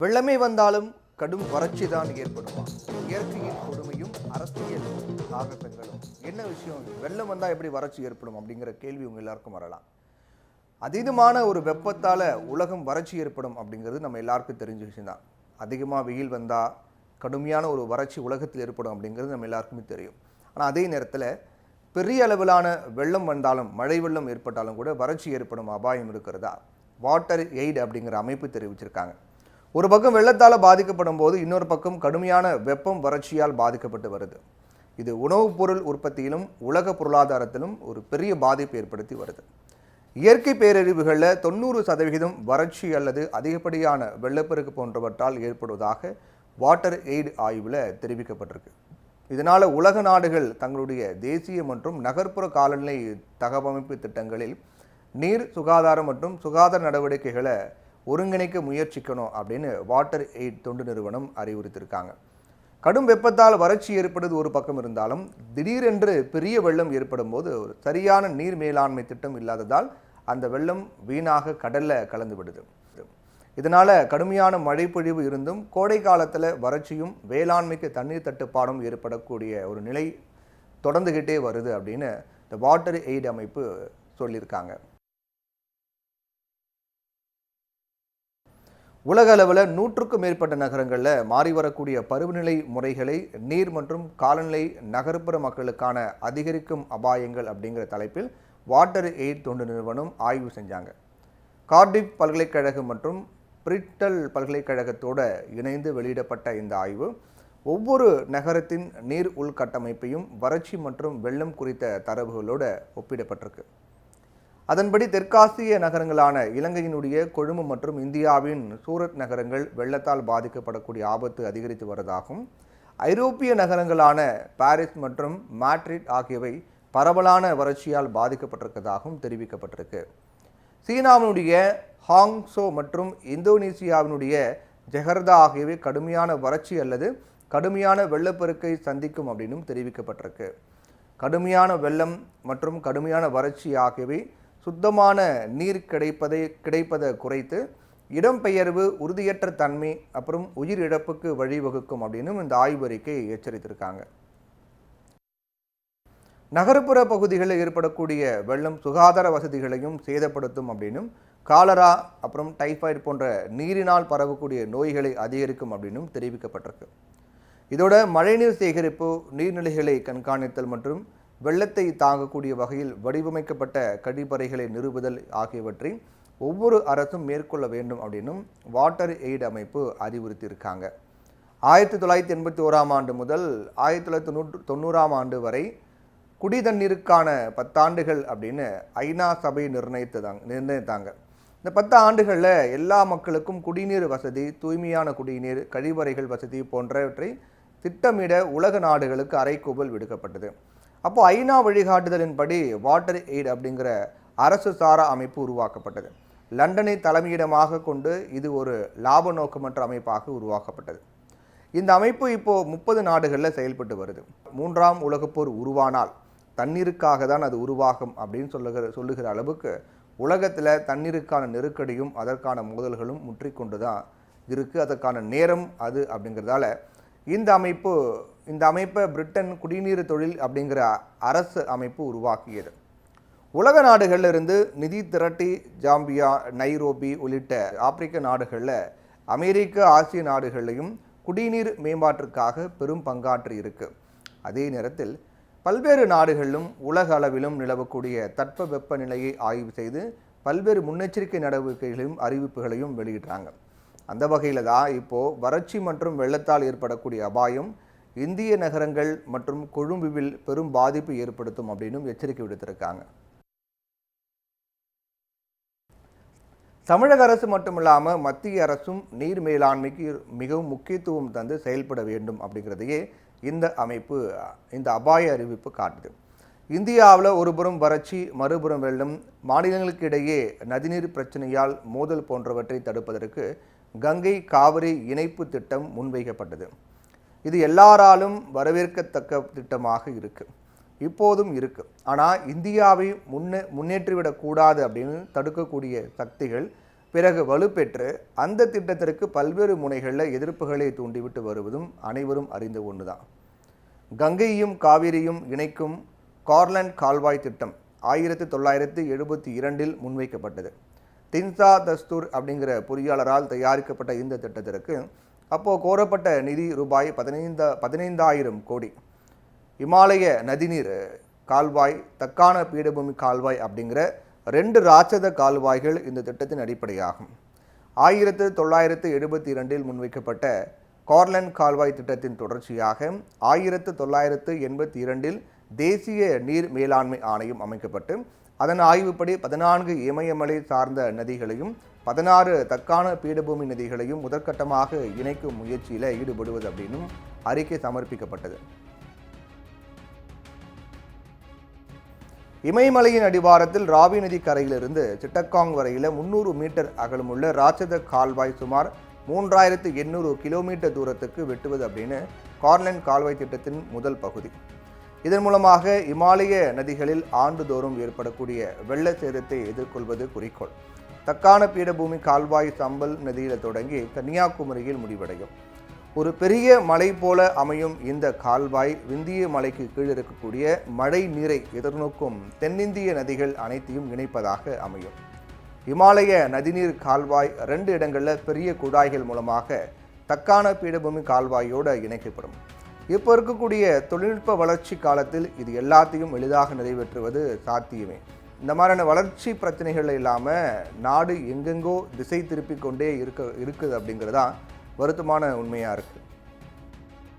வெள்ளமே வந்தாலும் கடும் வறட்சி தான் ஏற்படுமா? இயற்கையின் கொடுமையும் அரசியல் சாகசங்களும். என்ன விஷயம்? வெள்ளம் வந்தால் எப்படி வறட்சி ஏற்படும் அப்படிங்கிற கேள்வி உங்க எல்லாருக்கும் வரலாம். அதீதமான ஒரு வெப்பத்தால் உலகம் வறட்சி ஏற்படும் அப்படிங்கிறது நம்ம எல்லாருக்கும் தெரிஞ்ச விஷயம் தான். அதிகமாக வெயில் வந்தால் கடுமையான ஒரு வறட்சி உலகத்தில் ஏற்படும் அப்படிங்கிறது நம்ம எல்லாருக்குமே தெரியும். ஆனால் அதே நேரத்தில் பெரிய அளவிலான வெள்ளம் வந்தாலும், மழை வெள்ளம் ஏற்பட்டாலும் கூட வறட்சி ஏற்படும் அபாயம் இருக்கிறதா வாட்டர் எய்ட் அப்படிங்கிற அமைப்பு தெரிவிச்சிருக்காங்க. ஒரு பக்கம் வெள்ளத்தால் பாதிக்கப்படும் போது இன்னொரு பக்கம் கடுமையான வெப்பம் வறட்சியால் பாதிக்கப்பட்டு வருது. இது உணவுப் பொருள் உற்பத்தியிலும் உலக பொருளாதாரத்திலும் ஒரு பெரிய பாதிப்பு ஏற்படுத்தி வருது. இயற்கை பேரழிவுகளில் 90% வறட்சி அல்லது அதிகப்படியான வெள்ளப்பெருக்கு போன்றவற்றால் ஏற்படுவதாக வாட்டர் எய்ட் ஆய்வில் தெரிவிக்கப்பட்டிருக்கு. இதனால் உலக நாடுகள் தங்களுடைய தேசிய மற்றும் நகர்ப்புற காலநிலை தகவமைப்பு திட்டங்களில் நீர் சுகாதாரம் மற்றும் சுகாதார நடவடிக்கைகளை ஒருங்கிணைக்க முயற்சிக்கணும் அப்படின்னு வாட்டர் எய்ட் தொண்டு நிறுவனம் அறிவுறுத்தியிருக்காங்க. கடும் வெப்பத்தால் வறட்சி ஏற்படுவது ஒரு பக்கம் இருந்தாலும் திடீரென்று பெரிய வெள்ளம் ஏற்படும் போது ஒரு சரியான நீர் மேலாண்மை திட்டம் இல்லாததால் அந்த வெள்ளம் வீணாக கடல்ல கலந்து விடுது. இதனால கடுமையான மழை பொழிவு இருந்தும் கோடை காலத்தில் வறட்சியும் வேளாண்மைக்கு தண்ணீர் தட்டுப்பாடும் ஏற்படக்கூடிய ஒரு நிலை தொடர்ந்துகிட்டே வருது அப்படின்னு இந்த வாட்டர் எய்ட் அமைப்பு சொல்லியிருக்காங்க. உலக அளவில் 100க்கும் மேற்பட்ட நகரங்களில் மாறி வரக்கூடிய பருவநிலை முறைகளை நீர் மற்றும் காலநிலை நகர்ப்புற மக்களுக்கான அதிகரிக்கும் அபாயங்கள் அப்படிங்கிற தலைப்பில் வாட்டர் எய்ட் தொண்டு நிறுவனம் ஆய்வு செஞ்சாங்க. கார்டிஃப் பல்கலைக்கழகம் மற்றும் பிரிட்டல் பல்கலைக்கழகத்தோடு இணைந்து வெளியிடப்பட்ட இந்த ஆய்வு ஒவ்வொரு நகரத்தின் நீர் உள்கட்டமைப்பையும் வறட்சி மற்றும் வெள்ளம் குறித்த தரவுகளோடு ஒப்பிடப்பட்டிருக்கு. அதன்படி தெற்காசிய நகரங்களான இலங்கையினுடைய கொழும்பு மற்றும் இந்தியாவின் சூரத் நகரங்கள் வெள்ளத்தால் பாதிக்கப்படக்கூடிய ஆபத்து அதிகரித்து வருவதாகவும், ஐரோப்பிய நகரங்களான பாரிஸ் மற்றும் மாட்ரிட் ஆகியவை பரவலான வறட்சியால் பாதிக்கப்பட்டிருப்பதாகவும் தெரிவிக்கப்பட்டிருக்கு. சீனாவினுடைய ஹாங்சோ மற்றும் இந்தோனேசியாவினுடைய ஜெகர்தா ஆகியவை கடுமையான வறட்சி அல்லது கடுமையான வெள்ளப்பெருக்கை சந்திக்கும் அப்படின்னும் தெரிவிக்கப்பட்டிருக்கு. கடுமையான வெள்ளம் மற்றும் கடுமையான வறட்சி ஆகியவை சுத்தமான நீர் கிடைப்பதை குறைத்து இடம்பெயர்வு, உறுதியற்ற தன்மை அப்புறம் உயிர் இழப்புக்கு வழிவகுக்கும் அப்படின்னு இந்த ஆய்வறிக்கை எச்சரித்திருக்காங்க. நகர்ப்புற பகுதிகளில் ஏற்படக்கூடிய வெள்ளம் சுகாதார வசதிகளையும் சேதப்படுத்தும் அப்படின்னும், காலரா அப்புறம் டைஃபாய்டு போன்ற நீரினால் பரவக்கூடிய நோய்களை அதிகரிக்கும் அப்படின்னும் தெரிவிக்கப்பட்டிருக்கு. இதோட மழைநீர் சேகரிப்பு, நீர்நிலைகளை கண்காணித்தல் மற்றும் வெள்ளத்தை தாங்கக்கூடிய வகையில் வடிவமைக்கப்பட்ட கழிப்பறைகளை நிறுவுதல் ஆகியவற்றை ஒவ்வொரு அரசும் மேற்கொள்ள வேண்டும் அப்படின்னும் வாட்டர் எய்ட் அமைப்பு அறிவுறுத்தியிருக்காங்க. 1981ஆம் ஆண்டு முதல் 1990ஆம் ஆண்டு வரை குடி தண்ணீருக்கான 10 ஆண்டுகள் அப்படின்னு ஐநா சபை நிர்ணயித்தாங்க. இந்த 10 ஆண்டுகளில் எல்லா மக்களுக்கும் குடிநீர் வசதி, தூய்மையான குடிநீர், கழிவறைகள் வசதி போன்றவற்றை திட்டமிட உலக நாடுகளுக்கு அறைகூவல் விடுக்கப்பட்டது. அப்போ ஐநா வழிகாட்டுதலின்படி வாட்டர் எய்ட் அப்படிங்கிற அரசு சாரா அமைப்பு உருவாக்கப்பட்டது. லண்டனை தலைமையிடமாக கொண்டு இது ஒரு லாப நோக்கமற்ற அமைப்பாக உருவாக்கப்பட்டது. இந்த அமைப்பு இப்போ 30 நாடுகளில் செயல்பட்டு வருது. 3ஆம் உலகப்போர் உருவானால் தண்ணீருக்காக தான் அது உருவாகும் அப்படின்னு சொல்லுகிற அளவுக்கு உலகத்தில் தண்ணீருக்கான நெருக்கடியும் அதற்கான மோதல்களும் முற்றிக்கொண்டு தான் இருக்குது. அதற்கான நேரம் அது அப்படிங்கிறதால இந்த அமைப்பை பிரிட்டன் குடிநீர் தொழில் அப்படிங்கிற அரசு அமைப்பு உருவாக்கியது. உலக நாடுகளிலிருந்து நிதி திரட்டி ஜாம்பியா, நைரோபி உள்ளிட்ட ஆப்பிரிக்க நாடுகளில், அமெரிக்க, ஆசிய நாடுகளிலையும் குடிநீர் மேம்பாட்டிற்காக பெரும் பங்காற்றி இருக்கு. அதே நேரத்தில் பல்வேறு நாடுகளிலும் உலக அளவிலும் நிலவக்கூடிய தட்பவெப்ப நிலையை ஆய்வு செய்து பல்வேறு முன்னெச்சரிக்கை நடவடிக்கைகளையும் அறிவிப்புகளையும் வெளியிடுறாங்க. அந்த வகையில் தான் இப்போது வறட்சி மற்றும் வெள்ளத்தால் ஏற்படக்கூடிய அபாயம் இந்திய நகரங்கள் மற்றும் கொழும்புவில் பெரும் பாதிப்பு ஏற்படுத்தும் அப்படின்னு எச்சரிக்கை விடுத்திருக்காங்க. தமிழக அரசு மட்டுமில்லாமல் மத்திய அரசும் நீர் மேலாண்மைக்கு மிகவும் முக்கியத்துவம் தந்து செயல்பட வேண்டும் அப்படிங்கிறதையே இந்த அமைப்பு, இந்த அபாய அறிவிப்பு காட்டுது. இந்தியாவில் ஒருபுறம் வறட்சி, மறுபுறம் வெள்ளம், மாநிலங்களுக்கு இடையே நதிநீர் பிரச்சனையால் மோதல் போன்றவற்றை தடுப்பதற்கு கங்கை காவிரி இணைப்பு திட்டம் முன்வைக்கப்பட்டது. இது எல்லாராலும் வரவேற்கத்தக்க திட்டமாக இருக்குது, இப்போதும் இருக்குது. ஆனால் இந்தியாவை முன்னேற்றிவிடக்கூடாது அப்படின்னு தடுக்கக்கூடிய சக்திகள் பிறகு வலுப்பெற்று அந்த திட்டத்திற்கு பல்வேறு முனைகளில் எதிர்ப்புகளை தூண்டிவிட்டு வருவதும் அனைவரும் அறிந்த ஒன்றுதான். கங்கையும் காவிரியும் இணைக்கும் கார்லண்ட் கால்வாய் திட்டம் 1972 முன்வைக்கப்பட்டது. தின்சா தஸ்தூர் அப்படிங்கிற பொறியாளரால் தயாரிக்கப்பட்ட இந்த திட்டத்திற்கு அப்போது கோரப்பட்ட நிதி ரூபாய் 15,000 கோடி. இமாலய நதிநீர் கால்வாய், தக்கான பீடபூமி கால்வாய் அப்படிங்கிற 2 ராட்சத கால்வாய்கள் இந்த திட்டத்தின் அடிப்படையாகும். 1972 முன்வைக்கப்பட்ட கார்லண்ட் கால்வாய் திட்டத்தின் தொடர்ச்சியாக 1982 தேசிய நீர் மேலாண்மை ஆணையம் அமைக்கப்பட்டு அதன் ஆய்வுப்படி 14 இமயமலை சார்ந்த நதிகளையும் 16 தக்கான பீடபூமி நதிகளையும் முதற்கட்டமாக இணைக்கும் முயற்சியில் ஈடுபடுவது அப்படின்னும் அறிக்கை சமர்ப்பிக்கப்பட்டது. இமயமலையின் அடிவாரத்தில் ராவி நதி கரையிலிருந்து சிட்டகாங் வரையில் 300 மீட்டர் அகலமுள்ள ராட்சத கால்வாய் சுமார் 3800 கிலோமீட்டர் தூரத்துக்கு வெட்டுவது அப்படின்னு கார்லண்ட் கால்வாய் திட்டத்தின் முதல் பகுதி. இதன் மூலமாக இமாலய நதிகளில் ஆண்டுதோறும் ஏற்படக்கூடிய வெள்ள சேதத்தை எதிர்கொள்வது குறிக்கோள். தக்கான பீடபூமி கால்வாய் சம்பல் நதியில் தொடங்கி கன்னியாகுமரியில் முடிவடையும். ஒரு பெரிய மலை போல அமையும் இந்த கால்வாய் விந்திய மலைக்கு கீழ் இருக்கக்கூடிய மழை நீரை எதிர்நோக்கும் தென்னிந்திய நதிகள் அனைத்தையும் இணைப்பதாக அமையும். இமாலய நதிநீர் கால்வாய் 2 இடங்களில் பெரிய குழாய்கள் மூலமாக தக்கான பீடபூமி கால்வாயோடு இணைக்கப்படும். இப்போ இருக்கக்கூடிய தொழில்நுட்ப வளர்ச்சி காலத்தில் இது எல்லாத்தையும் எளிதாக நிறைவேற்றுவது சாத்தியமே. இந்த மாதிரியான வளர்ச்சி பிரச்சனைகள் இல்லாமல் நாடு எங்கெங்கோ திசை திருப்பி கொண்டே இருக்குது அப்படிங்கிறதான் வருத்தமான உண்மையாக இருக்குது.